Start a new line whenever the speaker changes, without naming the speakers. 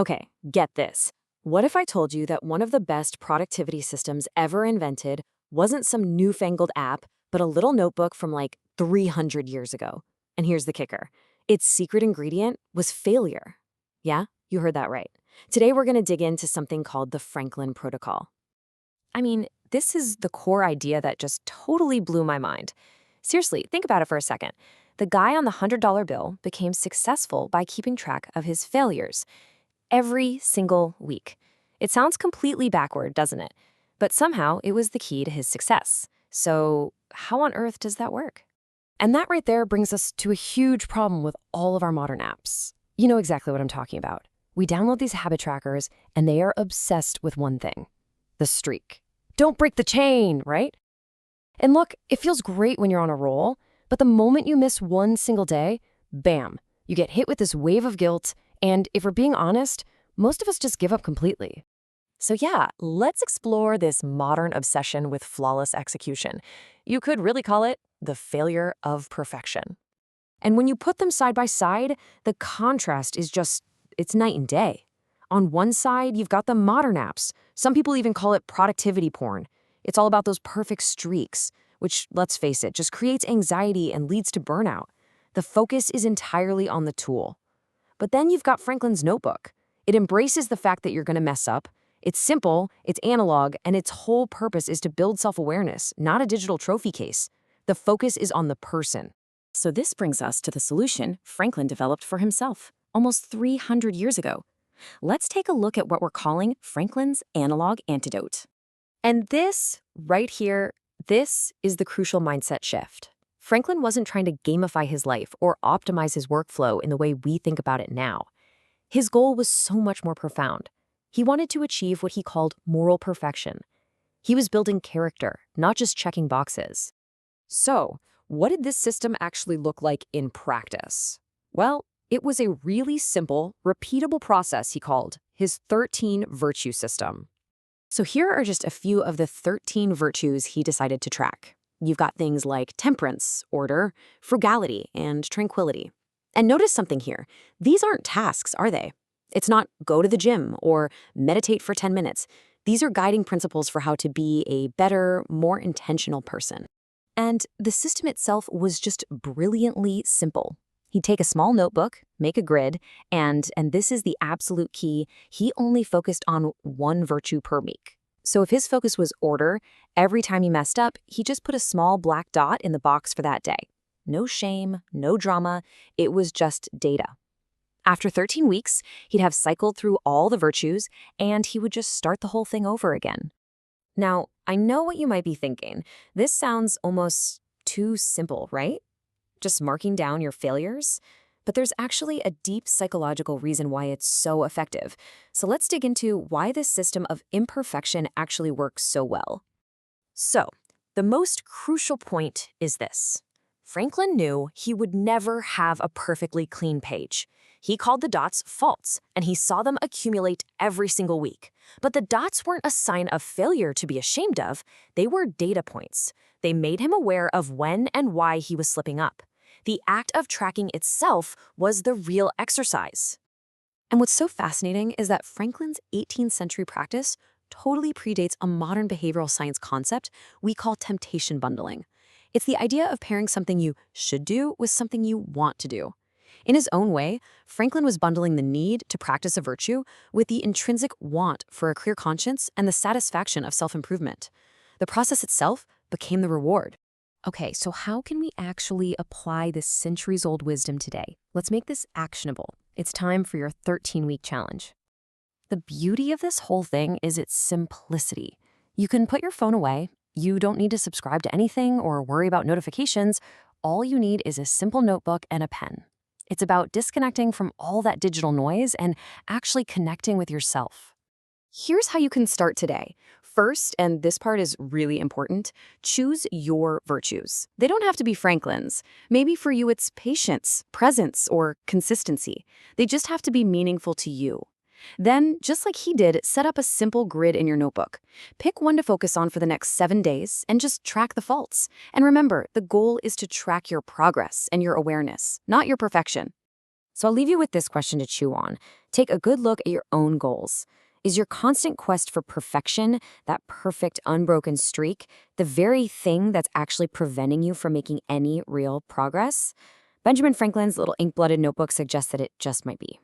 Okay, get this. What if I told you that one of the best productivity systems ever invented wasn't some newfangled app, but a little notebook from like 300 years ago? And here's the kicker. Its secret ingredient was failure. Yeah, you heard that right. Today we're going to dig into something called the Franklin Protocol. I mean, this is the core idea that just totally blew my mind. Seriously, think about it for a second. The guy on the $100 bill became successful by keeping track of his failures every single week. It sounds completely backward, doesn't it? But somehow it was the key to his success. So, how on earth does that work? And that right there brings us to a huge problem with all of our modern apps. You know exactly what I'm talking about. We download these habit trackers, and they are obsessed with one thing: the streak. Don't break the chain, right? And look, it feels great when you're on a roll, but the moment you miss one single day, bam, you get hit with this wave of guilt, and if we're being honest, most of us just give up completely. So yeah, let's explore this modern obsession with flawless execution. You could really call it the failure of perfection. And when you put them side by side, the contrast is it's night and day. On one side, you've got the modern apps. Some people even call it productivity porn. It's all about those perfect streaks, which, let's face it, just creates anxiety and leads to burnout. The focus is entirely on the tool. But then you've got Franklin's notebook. It embraces the fact that you're going to mess up. It's simple, it's analog, and its whole purpose is to build self-awareness, not a digital trophy case. The focus is on the person. So this brings us to the solution Franklin developed for himself almost 300 years ago. Let's take a look at what we're calling Franklin's analog antidote. And this, right here, this is the crucial mindset shift. Franklin wasn't trying to gamify his life or optimize his workflow in the way we think about it now. His goal was so much more profound. He wanted to achieve what he called moral perfection. He was building character, not just checking boxes. So, what did this system actually look like in practice? Well, it was a really simple, repeatable process he called his 13 virtue system. So here are just a few of the 13 virtues he decided to track. You've got things like temperance, order, frugality, and tranquility. And notice something here. These aren't tasks, are they? It's not go to the gym or meditate for 10 minutes. These are guiding principles for how to be a better, more intentional person. And the system itself was just brilliantly simple. He'd take a small notebook, make a grid, and this is the absolute key, he only focused on one virtue per week. So if his focus was order, every time he messed up, he just put a small black dot in the box for that day. No shame, no drama, it was just data. After 13 weeks, he'd have cycled through all the virtues, and he would just start the whole thing over again. Now, I know what you might be thinking. This sounds almost too simple, right? Just marking down your failures? But there's actually a deep psychological reason why it's so effective. So let's dig into why this system of imperfection actually works so well. So, the most crucial point is this. Franklin knew he would never have a perfectly clean page. He called the dots faults, and he saw them accumulate every single week. But the dots weren't a sign of failure to be ashamed of. They were data points. They made him aware of when and why he was slipping up. The act of tracking itself was the real exercise. And what's so fascinating is that Franklin's 18th century practice totally predates a modern behavioral science concept we call temptation bundling. It's the idea of pairing something you should do with something you want to do. In his own way, Franklin was bundling the need to practice a virtue with the intrinsic want for a clear conscience and the satisfaction of self-improvement. The process itself became the reward. Okay, so how can we actually apply this centuries-old wisdom today? Let's make this actionable. It's time for your 13-week challenge. The beauty of this whole thing is its simplicity. You can put your phone away. You don't need to subscribe to anything or worry about notifications. All you need is a simple notebook and a pen. It's about disconnecting from all that digital noise and actually connecting with yourself. Here's how you can start today. First, and this part is really important, choose your virtues. They don't have to be Franklin's. Maybe for you it's patience, presence, or consistency. They just have to be meaningful to you. Then, just like he did, set up a simple grid in your notebook. Pick one to focus on for the next 7 days and just track the faults. And remember, the goal is to track your progress and your awareness, not your perfection. So I'll leave you with this question to chew on. Take a good look at your own goals. Is your constant quest for perfection, that perfect unbroken streak, the very thing that's actually preventing you from making any real progress? Benjamin Franklin's little ink-blotted notebook suggests that it just might be.